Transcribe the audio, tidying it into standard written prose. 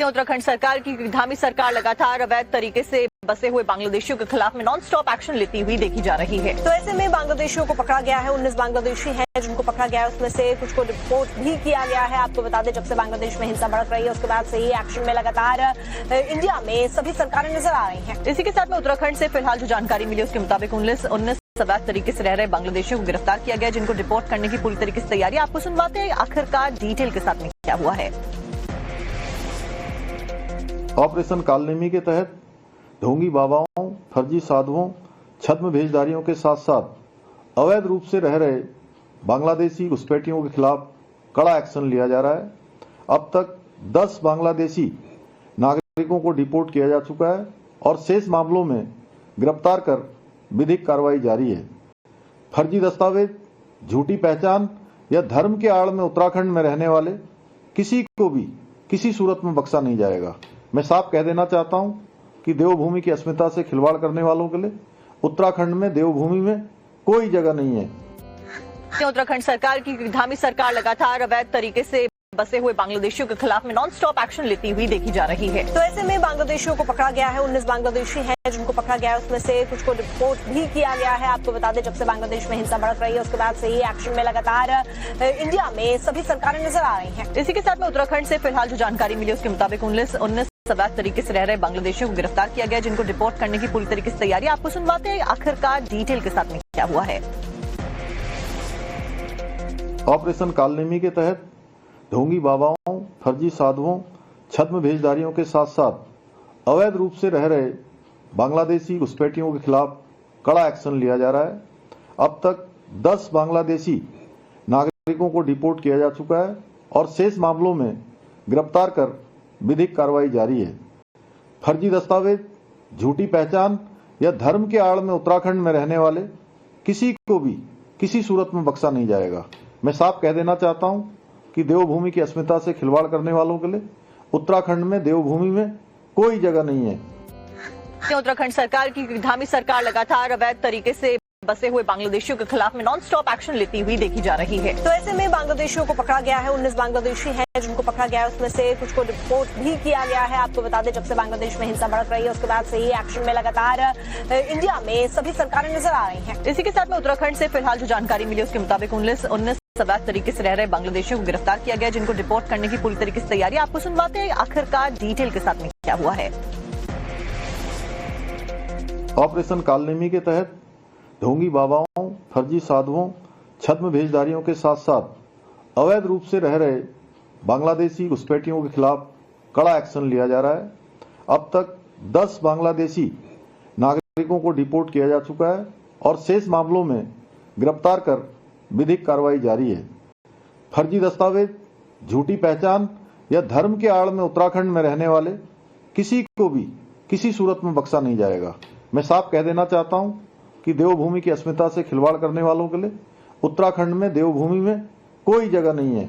उत्तराखंड सरकार की धामी सरकार लगातार अवैध तरीके से बसे हुए बांग्लादेशियों के खिलाफ में नॉन स्टॉप एक्शन लेती हुई देखी जा रही है। तो ऐसे में बांग्लादेशियों को पकड़ा गया है। 19 बांग्लादेशी हैं जिनको पकड़ा गया है, उसमें से कुछ को रिपोर्ट भी किया गया है। आपको बता दें, जब से बांग्लादेश में हिंसा भड़क रही है उसके बाद से ही एक्शन में लगातार इंडिया में सभी सरकारें नजर आ रही हैं। इसी के साथ में उत्तराखंड से फिलहाल जो जानकारी मिली उसके मुताबिक 19 अवैध तरीके से रह रहे बांग्लादेशियों को गिरफ्तार किया गया, जिनको डिपोर्ट करने की पूरी तरीके से तैयारी। आपको सुनवाते हैं आखिरकार डिटेल के साथ में क्या हुआ है। ऑपरेशन कालनेमी के तहत ढोंगी बाबाओं, फर्जी साधुओं, छद्म भेजदारियों के साथ साथ अवैध रूप से रह रहे बांग्लादेशी घुसपैठियों के खिलाफ कड़ा एक्शन लिया जा रहा है। अब तक 10 बांग्लादेशी नागरिकों को डिपोर्ट किया जा चुका है और शेष मामलों में गिरफ्तार कर विधिक कार्रवाई जारी है। फर्जी दस्तावेज, झूठी पहचान या धर्म के आड़ में उत्तराखंड में रहने वाले किसी को भी किसी सूरत में बख्शा नहीं जाएगा। मैं साफ कह देना चाहता हूं कि देवभूमि की अस्मिता से खिलवाड़ करने वालों के लिए उत्तराखंड में देवभूमि में कोई जगह नहीं है। उत्तराखंड सरकार की धामी सरकार लगातार अवैध तरीके से बसे हुए बांग्लादेशियों के खिलाफ में नॉन स्टॉप एक्शन लेती हुई देखी जा रही है। तो ऐसे में बांग्लादेशियों को पकड़ा गया है। 19 बांग्लादेशी हैं जिनको पकड़ा गया है, उसमें से कुछ को रिपोर्ट भी किया गया है। आपको बता दें, जब से बांग्लादेश में हिंसा भड़क रही है उसके बाद से ही एक्शन में लगातार इंडिया में सभी सरकारें नजर आ रही हैं। इसी के साथ में उत्तराखंड से फिलहाल जो जानकारी मिली उसके मुताबिक 19 अवैध तरीके से रह रहे बांग्लादेशियों को गिरफ्तार किया गया, जिनको डिपोर्ट करने की पूरी तरीके से तैयारी। आपको सुनवाते हैं आखिरकार डिटेल के साथ में क्या हुआ है। ऑपरेशन कालनेमी के तहत ढोंगी बाबाओं, फर्जी साधुओं, छद्म भेजदारियों के साथ साथ अवैध रूप से रह रहे बांग्लादेशी घुसपैठियों के खिलाफ कड़ा एक्शन लिया जा रहा है। अब तक 10 बांग्लादेशी नागरिकों को डिपोर्ट किया जा चुका है और शेष मामलों में गिरफ्तार कर विधिक कार्रवाई जारी है। फर्जी दस्तावेज, झूठी पहचान या धर्म के आड़ में उत्तराखंड में रहने वाले किसी को भी किसी सूरत में बख्शा नहीं जाएगा। मैं साफ कह देना चाहता हूं कि देवभूमि की अस्मिता से खिलवाड़ करने वालों के लिए उत्तराखंड में देवभूमि में कोई जगह नहीं है। उत्तराखंड सरकार की धामी सरकार लगातार अवैध तरीके से बसे हुए बांग्लादेशियों के खिलाफ में नॉन स्टॉप एक्शन लेती हुई देखी जा रही है। तो ऐसे में बांग्लादेशियों को पकड़ा गया है। 19 बांग्लादेशी हैं जिनको पकड़ा गया है, उसमें से कुछ को रिपोर्ट भी किया गया है। आपको बता दें, जब से बांग्लादेश में हिंसा भड़क रही है उसके बाद से ही एक्शन में लगातार इंडिया में सभी सरकारें नजर आ रही हैं। इसी के साथ में उत्तराखंड से फिलहाल जो जानकारी मिली उसके मुताबिक 19 अवैध तरीके से रह रहे बांग्लादेशियों को गिरफ्तार किया गया, जिनको डिपोर्ट करने की पूरी तरीके से तैयारी। आपको सुनवाते हैं आखिरकार डिटेल के साथ में क्या हुआ है। ऑपरेशन कालनेमी के तहत ढोंगी बाबाओं, फर्जी साधुओं, छद्म भेजदारियों के साथ साथ अवैध रूप से रह रहे बांग्लादेशी घुसपैठियों के खिलाफ कड़ा एक्शन लिया जा रहा है। अब तक 10 बांग्लादेशी नागरिकों को डिपोर्ट किया जा चुका है और शेष मामलों में गिरफ्तार कर विधिक कार्रवाई जारी है। फर्जी दस्तावेज, झूठी पहचान या धर्म के आड़ में उत्तराखंड में रहने वाले किसी को भी किसी सूरत में बख्शा नहीं जाएगा। मैं साफ कह देना चाहता हूं कि देवभूमि की अस्मिता से खिलवाड़ करने वालों के लिए उत्तराखंड में देवभूमि में कोई जगह नहीं है।